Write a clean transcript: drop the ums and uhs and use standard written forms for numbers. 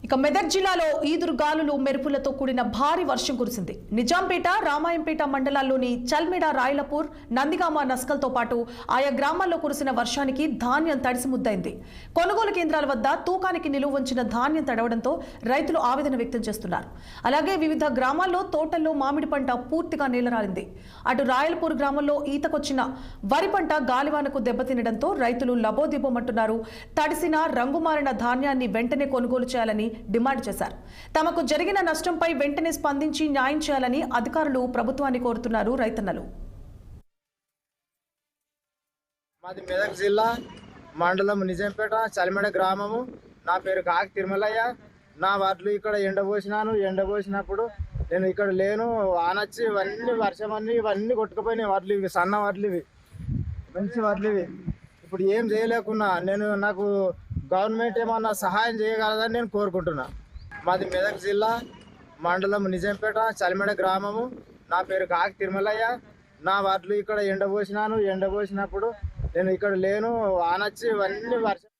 ఇక మెదక్ జిల్లాలో ఈదురుగాలులు మెరుపులతో కూడిన భారీ వర్షం కురిసింది. నిజాంపేట, రామాయంపేట మండలాల్లోని చల్మెడ, రాయలపూర్, నందిగామ, నస్కల్తో పాటు ఆయా గ్రామాల్లో కురిసిన వర్షానికి ధాన్యం తడిసి ముద్దైంది. కొనుగోలు కేంద్రాల వద్ద తూకానికి నిలువ ఉంచిన ధాన్యం తడవడంతో రైతులు ఆవేదన వ్యక్తం చేస్తున్నారు. అలాగే వివిధ గ్రామాల్లో తోటల్లో మామిడి పంట పూర్తిగా నీలరాలింది. అటు రాయలపూర్ గ్రామంలో ఈతకొచ్చిన వరి పంట గాలివానకు దెబ్బతినడంతో రైతులు లబోదిబోమంటున్నారు. తడిసిన, రంగుమారిన ధాన్యాన్ని వెంటనే కొనుగోలు చేయాలని డిమాండ్ చేశారు. తమకు జరిగిన నష్టంపై వెంటనే స్పందించి న్యాయం చేయాలని అధికారులు ప్రభుత్వాన్ని కోరుతున్నారు రైతన్నలు. మాది మెదక్ జిల్లా మండలం నిజాంపేట చల్మెడ గ్రామము. నా పేరు కాకి తిరుమలయ్య. నా వడ్లు ఇక్కడ ఎండబోసినప్పుడు నేను ఇక్కడ లేను. వానొచ్చి ఇవన్నీ వర్షం ఇవన్నీ కొట్టుకుపోయినాయి. వడ్లు ఇవి సన్న వడ్లు, ఇవి మంచి వడ్లు ఇవి. ఇప్పుడు ఏం చేయలేకున్నా నాకు గవర్నమెంట్ ఏమన్నా సహాయం చేయగలదని నేను కోరుకుంటున్నా. మాది మెదక్ జిల్లా మండలం నిజాంపేట చల్మెడ గ్రామము. నా పేరు కాకి తిరుమలయ్య. నా వడ్లు ఇక్కడ ఎండబోసినప్పుడు నేను ఇక్కడ లేను. వానొచ్చి ఇవన్నీ వర్షం